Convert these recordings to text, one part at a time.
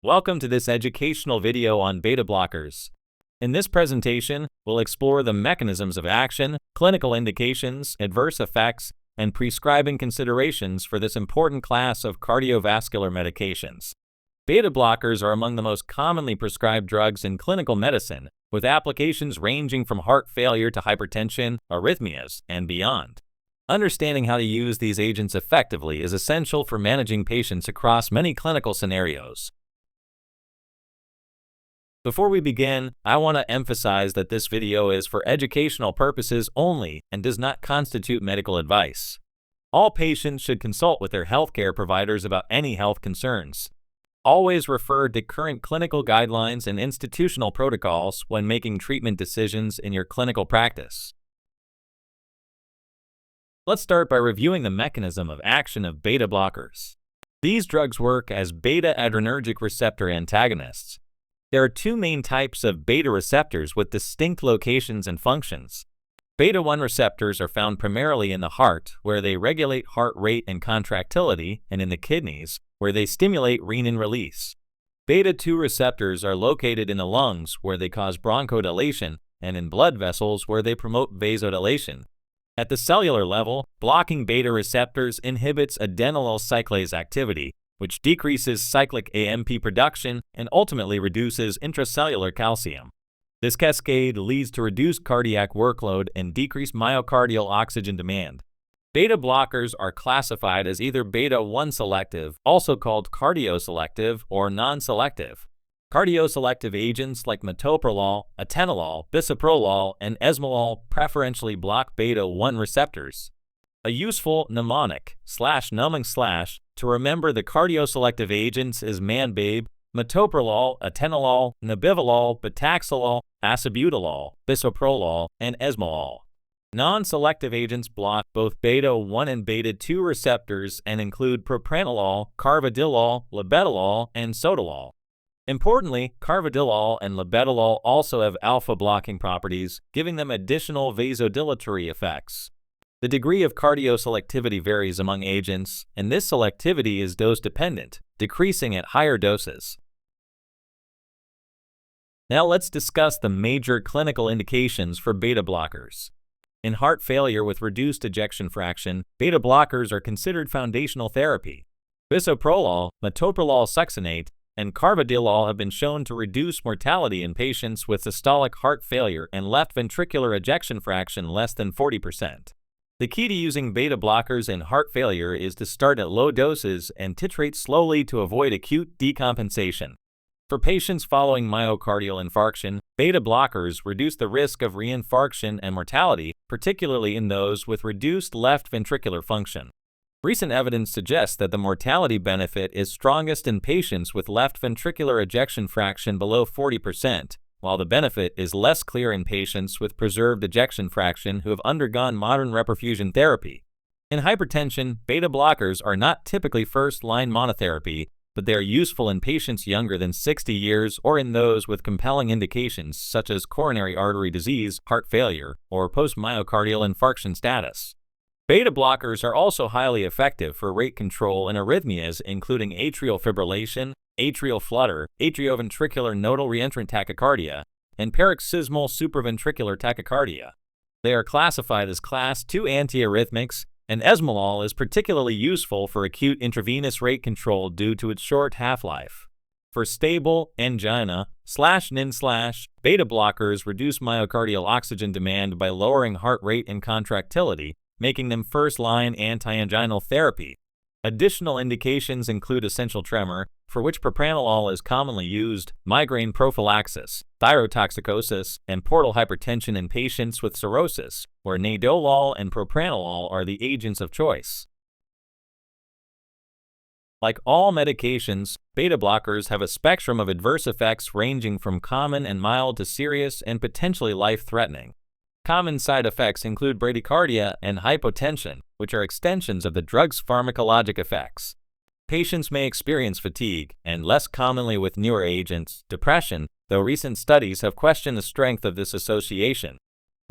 Welcome to this educational video on beta blockers. In this presentation, we'll explore the mechanisms of action, clinical indications, adverse effects, and prescribing considerations for this important class of cardiovascular medications. Beta blockers are among the most commonly prescribed drugs in clinical medicine, with applications ranging from heart failure to hypertension, arrhythmias, and beyond. Understanding how to use these agents effectively is essential for managing patients across many clinical scenarios. Before we begin, I want to emphasize that this video is for educational purposes only and does not constitute medical advice. All patients should consult with their healthcare providers about any health concerns. Always refer to current clinical guidelines and institutional protocols when making treatment decisions in your clinical practice. Let's start by reviewing the mechanism of action of beta blockers. These drugs work as beta-adrenergic receptor antagonists. There are two main types of beta receptors with distinct locations and functions. Beta-1 receptors are found primarily in the heart, where they regulate heart rate and contractility, and in the kidneys, where they stimulate renin release. Beta-2 receptors are located in the lungs, where they cause bronchodilation, and in blood vessels, where they promote vasodilation. At the cellular level, blocking beta receptors inhibits adenylyl cyclase activity, which decreases cyclic AMP production and ultimately reduces intracellular calcium. This cascade leads to reduced cardiac workload and decreased myocardial oxygen demand. Beta blockers are classified as either beta-1 selective, also called cardioselective, or non-selective. Cardioselective agents like metoprolol, atenolol, bisoprolol, and esmolol preferentially block beta-1 receptors. A useful mnemonic to remember the cardioselective agents is MANBABE, metoprolol, atenolol, nebivolol, betaxolol, acebutolol, bisoprolol, and esmolol. Non-selective agents block both beta-1 and beta-2 receptors and include propranolol, carvedilol, labetalol, and sotalol. Importantly, carvedilol and labetalol also have alpha-blocking properties, giving them additional vasodilatory effects. The degree of cardioselectivity varies among agents, and this selectivity is dose-dependent, decreasing at higher doses. Now let's discuss the major clinical indications for beta blockers. In heart failure with reduced ejection fraction, beta blockers are considered foundational therapy. Bisoprolol, metoprolol succinate, and carvedilol have been shown to reduce mortality in patients with systolic heart failure and left ventricular ejection fraction less than 40%. The key to using beta blockers in heart failure is to start at low doses and titrate slowly to avoid acute decompensation. For patients following myocardial infarction, beta blockers reduce the risk of reinfarction and mortality, particularly in those with reduced left ventricular function. Recent evidence suggests that the mortality benefit is strongest in patients with left ventricular ejection fraction below 40%. While the benefit is less clear in patients with preserved ejection fraction who have undergone modern reperfusion therapy. In hypertension, beta blockers are not typically first-line monotherapy, but they are useful in patients younger than 60 years or in those with compelling indications such as coronary artery disease, heart failure, or post-myocardial infarction status. Beta blockers are also highly effective for rate control in arrhythmias including atrial fibrillation, atrial flutter, atrioventricular nodal reentrant tachycardia, and paroxysmal supraventricular tachycardia. They are classified as Class II antiarrhythmics, and esmolol is particularly useful for acute intravenous rate control due to its short half-life. For stable angina/nin/, beta blockers reduce myocardial oxygen demand by lowering heart rate and contractility, making them first-line anti-anginal therapy. Additional indications include essential tremor, for which propranolol is commonly used, migraine prophylaxis, thyrotoxicosis, and portal hypertension in patients with cirrhosis, where nadolol and propranolol are the agents of choice. Like all medications, beta blockers have a spectrum of adverse effects ranging from common and mild to serious and potentially life-threatening. Common side effects include bradycardia and hypotension, which are extensions of the drug's pharmacologic effects. Patients may experience fatigue, and less commonly with newer agents, depression, though recent studies have questioned the strength of this association.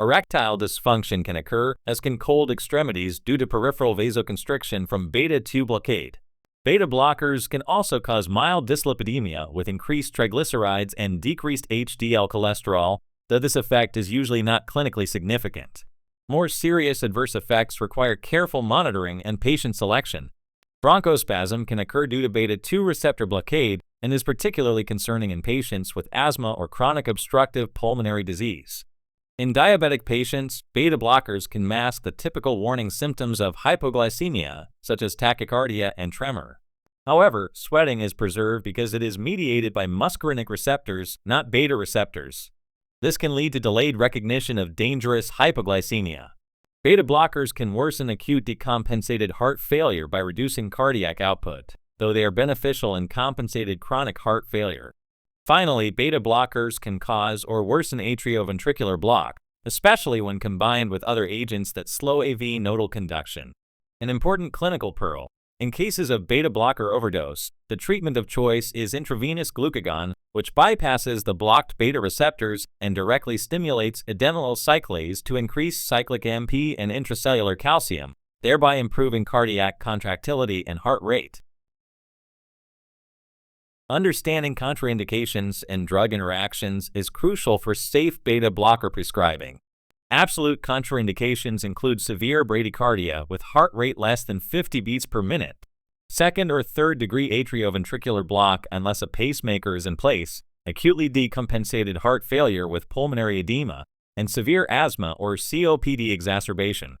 Erectile dysfunction can occur, as can cold extremities due to peripheral vasoconstriction from beta-2 blockade. Beta blockers can also cause mild dyslipidemia with increased triglycerides and decreased HDL cholesterol, though this effect is usually not clinically significant. More serious adverse effects require careful monitoring and patient selection. Bronchospasm can occur due to beta-2 receptor blockade and is particularly concerning in patients with asthma or chronic obstructive pulmonary disease. In diabetic patients, beta blockers can mask the typical warning symptoms of hypoglycemia, such as tachycardia and tremor. However, sweating is preserved because it is mediated by muscarinic receptors, not beta receptors. This can lead to delayed recognition of dangerous hypoglycemia. Beta blockers can worsen acute decompensated heart failure by reducing cardiac output, though they are beneficial in compensated chronic heart failure. Finally, beta blockers can cause or worsen atrioventricular block, especially when combined with other agents that slow AV nodal conduction. An important clinical pearl: in cases of beta blocker overdose, the treatment of choice is intravenous glucagon, which bypasses the blocked beta receptors and directly stimulates adenylyl cyclase to increase cyclic AMP and intracellular calcium, thereby improving cardiac contractility and heart rate. Understanding contraindications and drug interactions is crucial for safe beta blocker prescribing. Absolute contraindications include severe bradycardia with heart rate less than 50 beats per minute, second or third degree atrioventricular block unless a pacemaker is in place, acutely decompensated heart failure with pulmonary edema, and severe asthma or COPD exacerbation.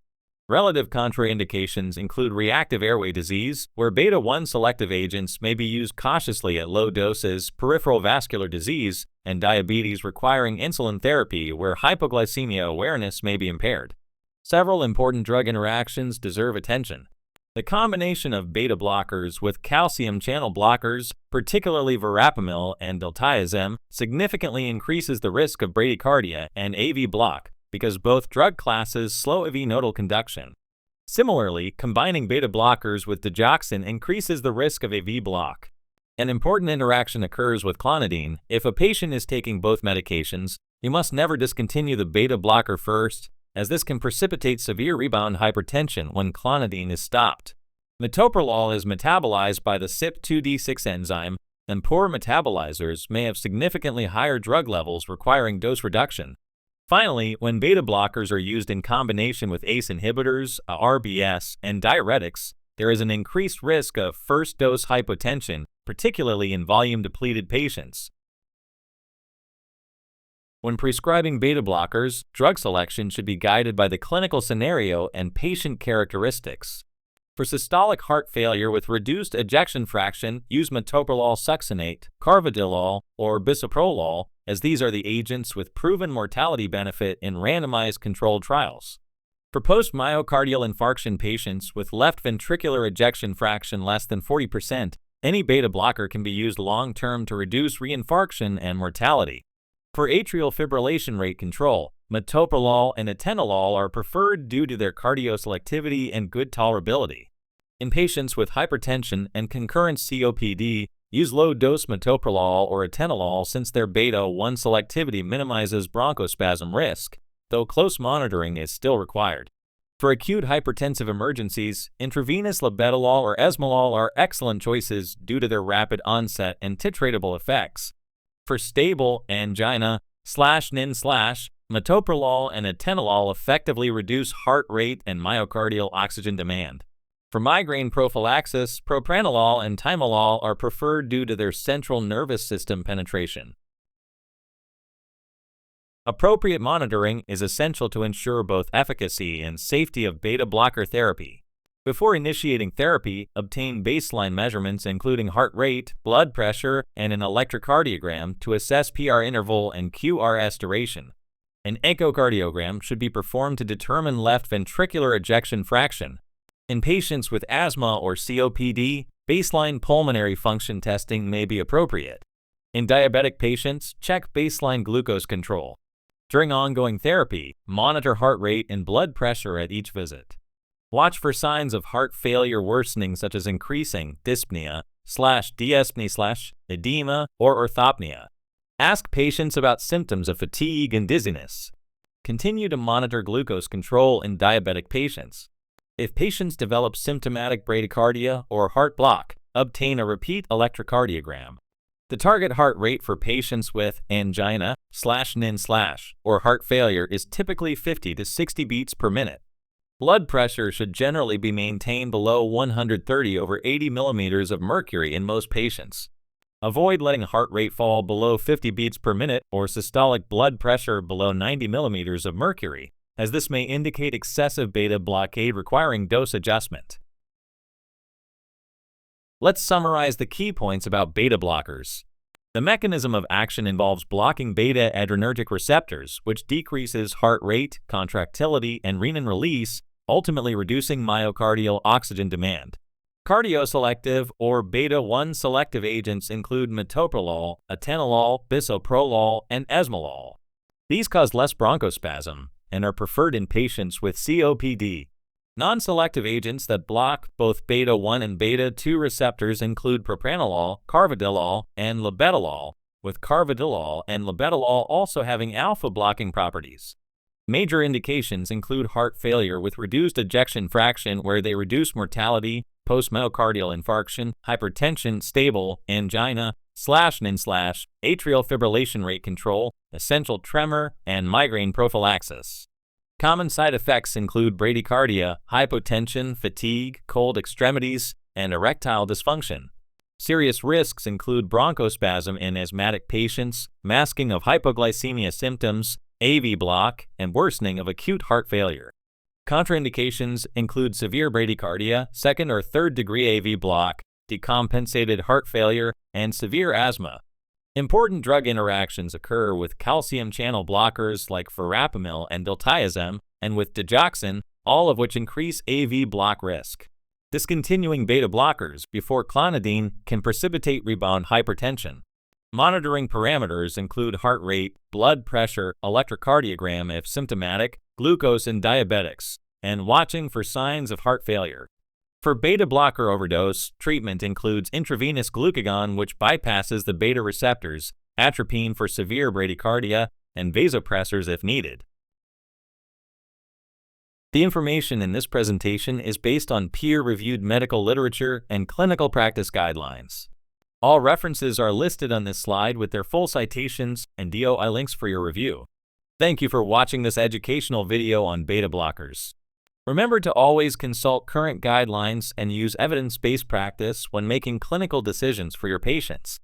Relative contraindications include reactive airway disease, where beta-1 selective agents may be used cautiously at low doses, peripheral vascular disease, and diabetes requiring insulin therapy, where hypoglycemia awareness may be impaired. Several important drug interactions deserve attention. The combination of beta blockers with calcium channel blockers, particularly verapamil and diltiazem, significantly increases the risk of bradycardia and AV block, because both drug classes slow AV nodal conduction. Similarly, combining beta blockers with digoxin increases the risk of AV block. An important interaction occurs with clonidine. If a patient is taking both medications, you must never discontinue the beta blocker first, as this can precipitate severe rebound hypertension when clonidine is stopped. Metoprolol is metabolized by the CYP2D6 enzyme, and poor metabolizers may have significantly higher drug levels requiring dose reduction. Finally, when beta blockers are used in combination with ACE inhibitors, RBS, and diuretics, there is an increased risk of first-dose hypotension, particularly in volume-depleted patients. When prescribing beta blockers, drug selection should be guided by the clinical scenario and patient characteristics. For systolic heart failure with reduced ejection fraction, use metoprolol succinate, carvedilol, or bisoprolol, as these are the agents with proven mortality benefit in randomized controlled trials. For post-myocardial infarction patients with left ventricular ejection fraction less than 40%, any beta blocker can be used long-term to reduce reinfarction and mortality. For atrial fibrillation rate control, metoprolol and atenolol are preferred due to their cardioselectivity and good tolerability. In patients with hypertension and concurrent COPD, use low-dose metoprolol or atenolol since their beta-1 selectivity minimizes bronchospasm risk, though close monitoring is still required. For acute hypertensive emergencies, intravenous labetalol or esmolol are excellent choices due to their rapid onset and titratable effects. For stable angina/nin/, metoprolol and atenolol effectively reduce heart rate and myocardial oxygen demand. For migraine prophylaxis, propranolol and timolol are preferred due to their central nervous system penetration. Appropriate monitoring is essential to ensure both efficacy and safety of beta blocker therapy. Before initiating therapy, obtain baseline measurements including heart rate, blood pressure, and an electrocardiogram to assess PR interval and QRS duration. An echocardiogram should be performed to determine left ventricular ejection fraction. In patients with asthma or COPD, baseline pulmonary function testing may be appropriate. In diabetic patients, check baseline glucose control. During ongoing therapy, monitor heart rate and blood pressure at each visit. Watch for signs of heart failure worsening such as increasing dyspnea/dyspnea/ edema or orthopnea. Ask patients about symptoms of fatigue and dizziness. Continue to monitor glucose control in diabetic patients. If patients develop symptomatic bradycardia or heart block, obtain a repeat electrocardiogram. The target heart rate for patients with angina/nin/ or heart failure is typically 50 to 60 beats per minute. Blood pressure should generally be maintained below 130 over 80 millimeters of mercury in most patients. Avoid letting heart rate fall below 50 beats per minute or systolic blood pressure below 90 millimeters of mercury, as this may indicate excessive beta blockade requiring dose adjustment. Let's summarize the key points about beta blockers. The mechanism of action involves blocking beta-adrenergic receptors, which decreases heart rate, contractility, and renin release, ultimately reducing myocardial oxygen demand. Cardioselective or beta-1 selective agents include metoprolol, atenolol, bisoprolol, and esmolol. These cause less bronchospasm and are preferred in patients with COPD. Non-selective agents that block both beta-1 and beta-2 receptors include propranolol, carvedilol, and labetalol, with carvedilol and labetalol also having alpha-blocking properties. Major indications include heart failure with reduced ejection fraction where they reduce mortality, post-myocardial infarction, hypertension, stable, angina/nin/, atrial fibrillation rate control, essential tremor, and migraine prophylaxis. Common side effects include bradycardia, hypotension, fatigue, cold extremities, and erectile dysfunction. Serious risks include bronchospasm in asthmatic patients, masking of hypoglycemia symptoms, AV block, and worsening of acute heart failure. Contraindications include severe bradycardia, second or third degree AV block, decompensated heart failure, and severe asthma. Important drug interactions occur with calcium channel blockers like verapamil and diltiazem, and with digoxin, all of which increase AV block risk. Discontinuing beta blockers before clonidine can precipitate rebound hypertension. Monitoring parameters include heart rate, blood pressure, electrocardiogram if symptomatic, glucose in diabetics, and watching for signs of heart failure. For beta blocker overdose, treatment includes intravenous glucagon, which bypasses the beta receptors, atropine for severe bradycardia, and vasopressors if needed. The information in this presentation is based on peer-reviewed medical literature and clinical practice guidelines. All references are listed on this slide with their full citations and DOI links for your review. Thank you for watching this educational video on beta blockers. Remember to always consult current guidelines and use evidence-based practice when making clinical decisions for your patients.